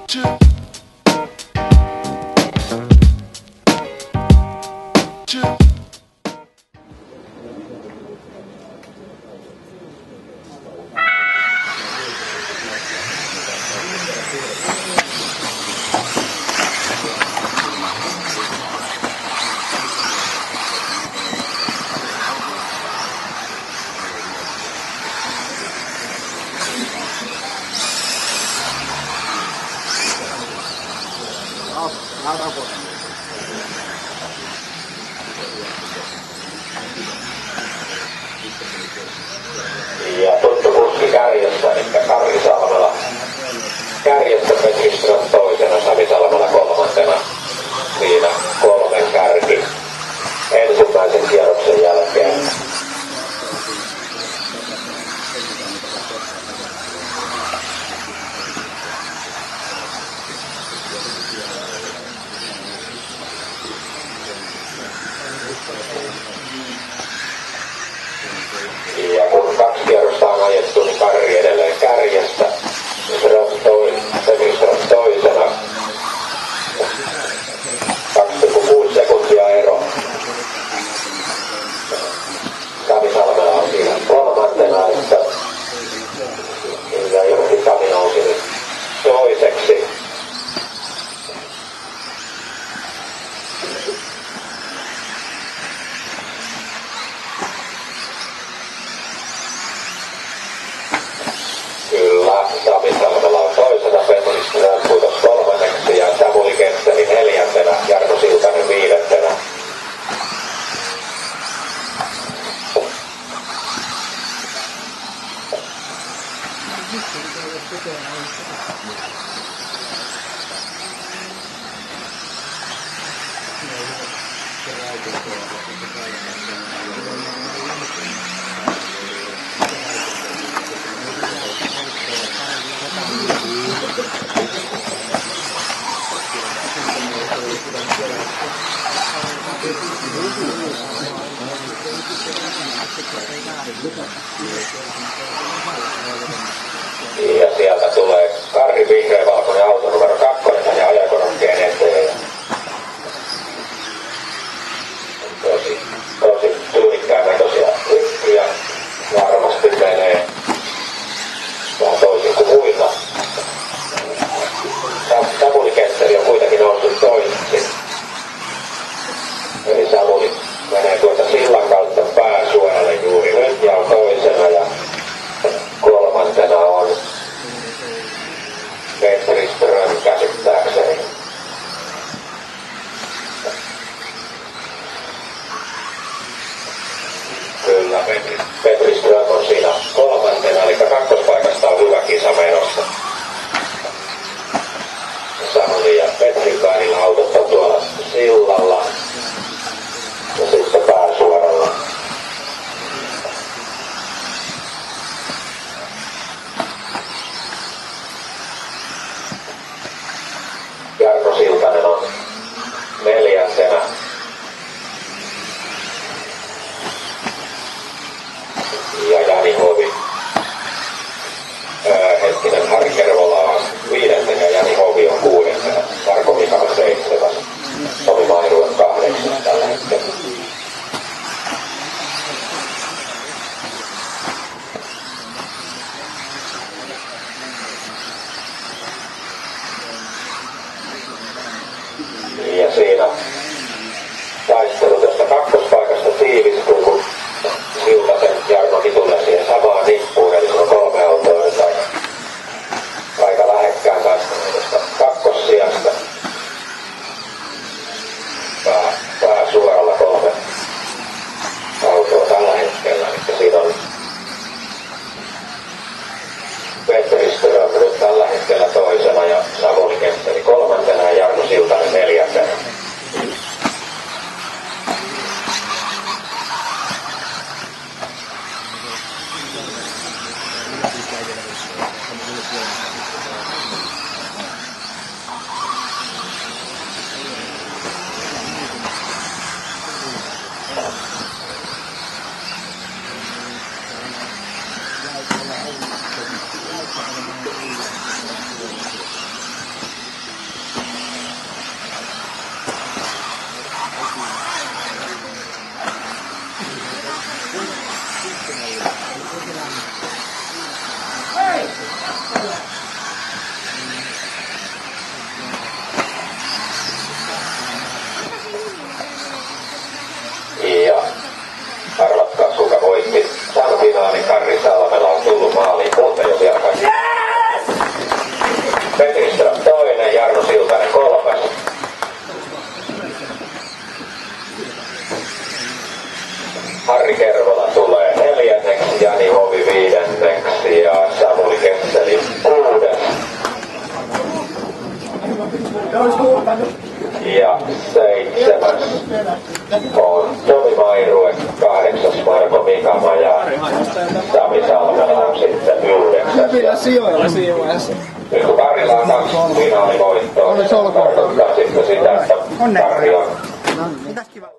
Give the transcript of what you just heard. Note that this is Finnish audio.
Ja tuttu kuski Kärjessä, eli Karri Salmela. Kärjessä Petri Ström toisena, Sami Salmela kolmantena. Siinä kolmen kärki ensimmäisen kierroksen jälkeen. Ja kun 2 kierrosta on ajettu, niin Karri edelleen kärjessä. Petri Ström toisena. 2,6 sekuntia ero. Sami Salmela on siinä kolmantena, että ja johonkin Sami nousi nyt toiseksi. Kyllä, Sami Salmela on toisena, Petri Ström putosi kolmanneksi ja Samuli Kesseli neljäntenä, Jarno Siltanen viidentenä. Ja sieltä tulee Karri vihreä-valkoinen auto numero 2 ja ajakorokkeen eteen. Tosi tyylikkään näköisiä hyppyjä. Varmasti menee vähän toisin kuin muilla. Samuli Kesseli on kuitenkin noussut toiseksi. Eli Samuli menee tuolta sillan kautta pääsuojalle juuri nyt ja on toisena ja kolmantena on Petri Ström käsittääkseni. Kyllä, Petri Ström on siinä kolmantena, eli kakkospaikasta on hyvä kisa menossa. Samuli ja Petrin välillä autot on tuolla sillalla ja sitten pääsuoralla. Jarno Siltanen on neljäntenä. Ja Jani Hovi. Harri Kervola on viidentenä ja Jani Hovi on kuudentena. Marko Mika on seitsemän. Tomi Mairu on 8 tällä hetkellä. Ja siinä taistelu tästä kakkospaikasta tiivistyy, kun Siltasen Jarnokin tulee siihen samaan nippuun, eli se on 3 autoa nyt aika lähekkään taistelua tästä kakkossijasta. Pääsuoralla 3 autoa tällä hetkellä, eli siinä on Petri Ström nyt tällä hetkellä toisena ja Samuli Kesseli kolmantena ja Jarno Siltanen neljäntenä. sijoilla siinä vaiheessa. Nyt kun Karrilla on 2 finaalivoittoa, Onneksi olkoon. tarkoittaa sitten sitä, että Karri on Mitäs kiva.